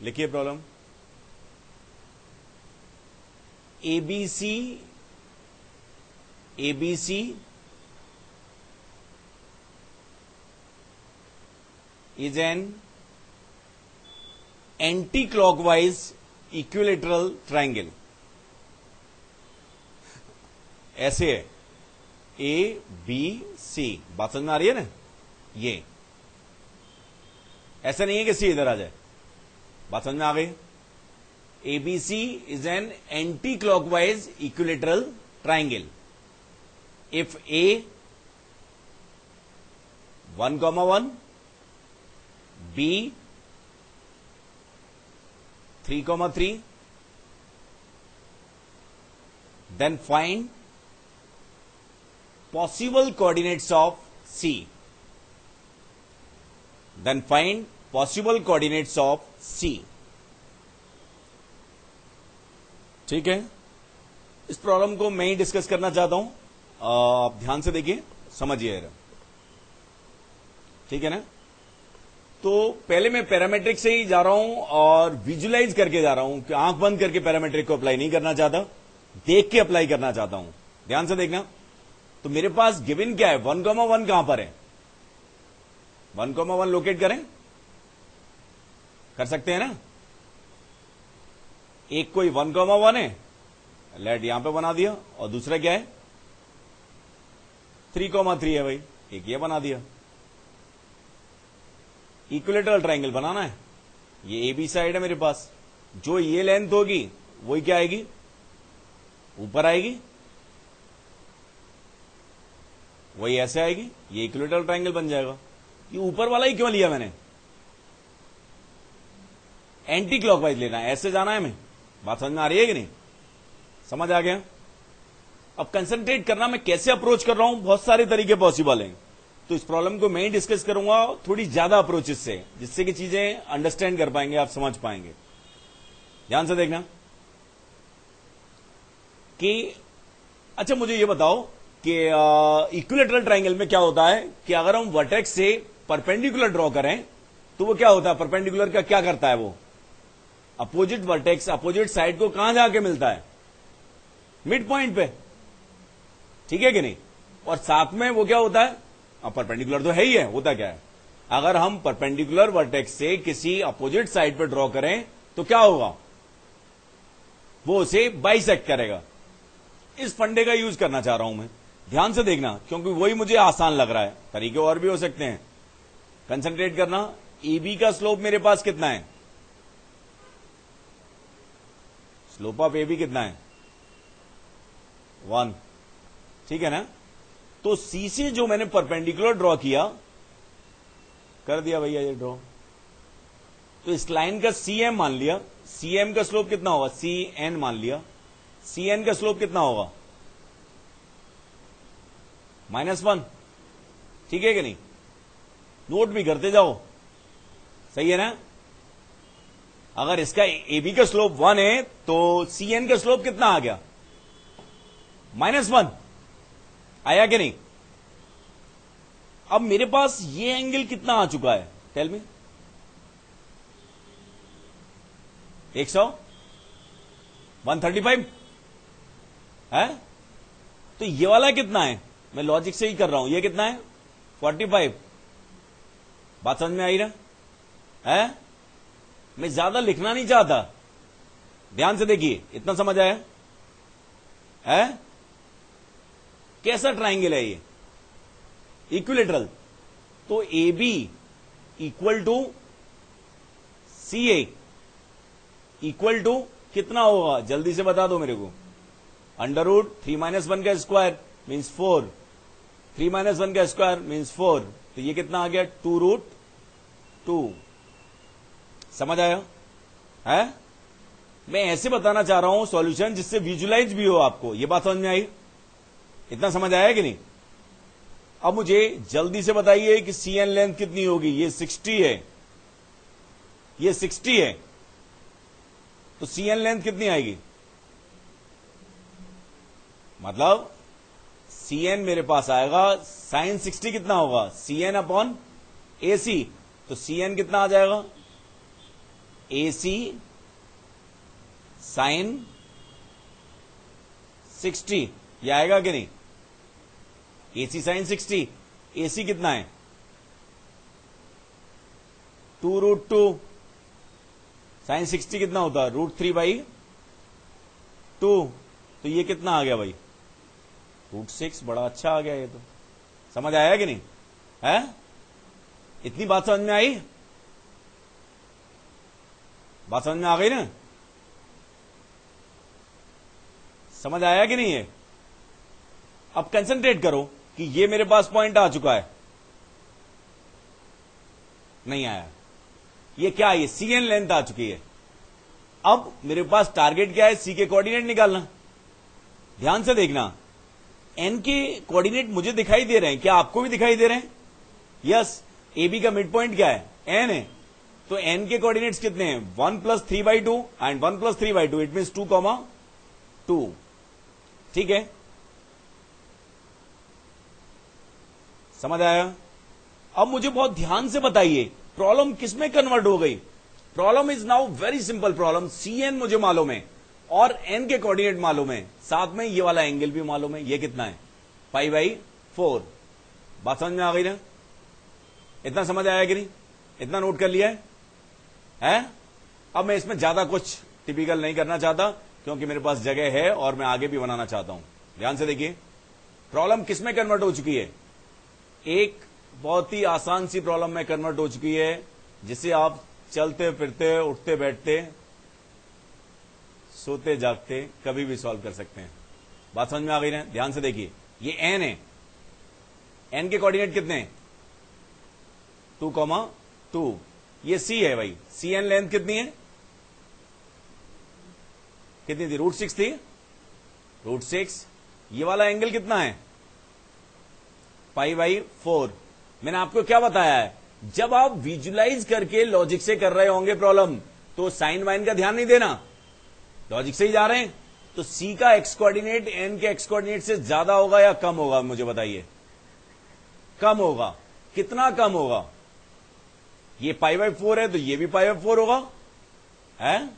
लिखिए problem. ABC is an anti-clockwise equilateral triangle। ऐसे है ए बी सी, बात समझ में आ रही है ना? ये ऐसा नहीं है कि सी इधर आ जाए, बात समझ में आ गई? ABC is an anticlockwise equilateral triangle if A 1,1, B 3,3, then find possible coordinates of C. Then find possible coordinates of C. ठीक है, इस प्रॉब्लम को मैं ही डिस्कस करना चाहता हूं, आप ध्यान से देखिए, समझिए, ठीक है ना? तो पहले मैं पैरामेट्रिक से ही जा रहा हूं और विजुलाइज करके जा रहा हूं कि आंख बंद करके पैरामेट्रिक को अप्लाई नहीं करना चाहता, देख के अप्लाई करना चाहता हूं। ध्यान से देखना। तो मेरे पास गिवन क्या है? 1,1 कहां पर है? 1,1 लोकेट करें, कर सकते हैं ना? एक कोई 1,1 है, लेट यहां पे बना दिया, और दूसरा क्या है? 3,3 है भाई, एक ये बना दिया। इक्विलेटरल ट्राइंगल बनाना है, ये ए बी साइड है मेरे पास, जो ये लेंथ होगी वही क्या आएगी? ऊपर आएगी, वही ऐसे आएगी, ये इक्विलेटरल ट्राइंगल बन जाएगा। ये ऊपर वाला ही क्यों लिया मैंने? एंटी क्लॉकवाइज लेना है, ऐसे जाना है हमें। बात समझ में आ रही है कि नहीं? समझ आ गया? अब कंसंट्रेट करना, मैं कैसे अप्रोच कर रहा हूं, बहुत सारे तरीके पॉसिबल हैं। तो इस प्रॉब्लम को मैं ही डिस्कस करूंगा थोड़ी ज्यादा अप्रोचेस से, जिससे कि चीजें अंडरस्टैंड कर पाएंगे, आप समझ पाएंगे। ध्यान से देखना कि अच्छा मुझे ये बताओ कि इक्विलेटरल ट्राइंगल में क्या होता है कि अगर हम वर्टेक्स से परपेंडिकुलर ड्रॉ करें तो वो क्या होता है? परपेंडिकुलर का क्या करता है? वो अपोजिट वर्टेक्स, अपोजिट साइड को कहां जाके मिलता है? मिड पॉइंट पे, ठीक है कि नहीं? और साथ में वो क्या होता है? अब परपेंडिकुलर तो है ही है, होता क्या है? अगर हम परपेंडिकुलर वर्टेक्स से किसी अपोजिट साइड पर ड्रॉ करें तो क्या होगा? वो उसे बाइसेक्ट करेगा। इस फंडे का यूज करना चाह रहा हूं मैं, ध्यान से देखना, क्योंकि वही मुझे आसान लग रहा है। तरीके और भी हो सकते हैं, कंसंट्रेट करना। ए बी का स्लोप मेरे पास कितना है? स्लोप ऑफ ए बी कितना है? 1, ठीक है ना? तो सी से जो मैंने परपेंडिकुलर ड्रॉ किया, कर दिया भैया ये ड्रॉ, तो इस लाइन का सी एम मान लिया। सी एम का स्लोप कितना होगा? सी एन मान लिया। सी एन का स्लोप कितना होगा? -1, ठीक है कि नहीं? नोट भी करते जाओ, सही है ना? अगर इसका ए बी का स्लोप 1 है तो सी एन का स्लोप कितना आ गया? -1 आया कि नहीं? अब मेरे पास ये एंगल कितना आ चुका है? Tell me. 100, 135 है? तो ये वाला कितना है? मैं लॉजिक से ही कर रहा हूं, ये कितना है? 45। बात समझ में आई ना? है? मैं ज्यादा लिखना नहीं चाहता, ध्यान से देखिए, इतना समझ आया? है? कैसा ट्राइंगल है ये? इक्विलेटरल। तो A B equal to C A equal to कितना होगा? जल्दी से बता दो मेरे को। √3 - 1 का स्क्वायर मीन्स 4, 3 - 1 का स्क्वायर मीन्स 4, तो ये कितना आ गया? 2√2। समझ आया? है? मैं ऐसे बताना चाह रहा हूं सॉल्यूशन जिससे विजुलाइज भी हो आपको। ये बात समझ में आई? इतना समझ आया कि नहीं? अब मुझे जल्दी से बताइए कि सी एन लेंथ कितनी होगी? ये 60 है, ये 60 है, तो सी एन लेंथ कितनी आएगी? मतलब सी एन मेरे पास आएगा sin 60 कितना होगा? CN/AC। तो CN कितना आ जाएगा? AC sin 60, ये आएगा कि नहीं? AC sin 60, AC कितना है? 2√2, sin 60 कितना होता है? √3/2, तो ये कितना आ गया भाई? √6। बड़ा अच्छा आ गया ये, तो समझ आया कि नहीं है? इतनी बात समझ में आई? बात समझ में आ गई ना? समझ आया कि नहीं है? अब कंसंट्रेट करो कि ये मेरे पास पॉइंट आ चुका है, नहीं आया। ये क्या है? ये CN लेंथ आ चुकी है। अब मेरे पास टारगेट क्या है? C के कोऑर्डिनेट निकालना। ध्यान से देखना, N के कोऑर्डिनेट मुझे दिखाई दे रहे हैं, क्या आपको भी दिखाई दे रहे हैं? यस। AB का मिड पॉइंट क्या है? N है। तो N के कोऑर्डिनेट्स कितने हैं? 1 + 3/2 एंड 1 + 3/2, इट मीन्स 2, ठीक है? समझ आया? अब मुझे बहुत ध्यान से बताइए, प्रॉब्लम किसमें कन्वर्ट हो गई? Problem is now very simple problem. CN मुझे मालूम है और N के कोऑर्डिनेट मालूम है, साथ में ये वाला एंगल भी मालूम है। ये कितना है? π/4। बात समझ में आ गई ना? इतना समझ आया कि नहीं? इतना नोट कर लिया है? अब मैं इसमें ज्यादा कुछ टिपिकल नहीं करना चाहता, क्योंकि मेरे पास जगह है और मैं आगे भी बनाना चाहता हूं। ध्यान से देखिए, प्रॉब्लम किसमें कन्वर्ट हो चुकी है? एक बहुत ही आसान सी प्रॉब्लम में कन्वर्ट हो चुकी है, जिसे आप चलते फिरते, उठते बैठते, सोते जागते कभी भी सॉल्व कर सकते हैं। बात समझ में आ गई ना? ध्यान से देखिए, ये N है। N के कोऑर्डिनेट कितने हैं? 2, ये C है भाई। CN लेंथ कितनी है? कितनी थी? √6 थी। √6। ये वाला एंगल कितना है? π/4। मैंने आपको क्या बताया है? जब आप विजुलाइज करके लॉजिक से कर रहे होंगे प्रॉब्लम, तो साइन वाइन का ध्यान नहीं देना, लॉजिक से ही जा रहे हैं। तो C का एक्स कोऑर्डिनेट N के एक्स कोऑर्डिनेट से ज्यादा होगा या कम होगा? मुझे बताइए। कम होगा। कितना कम होगा? ये π/4 है, तो ये भी π/4 होगा, है?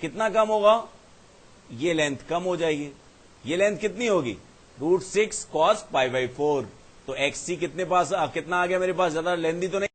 कितना कम होगा? ये लेंथ कम हो जाएगी। ये लेंथ कितनी होगी? √6 cos π/4। तो XC कितने पास कितना आ गया मेरे पास? ज्यादा लेंथी तो नहीं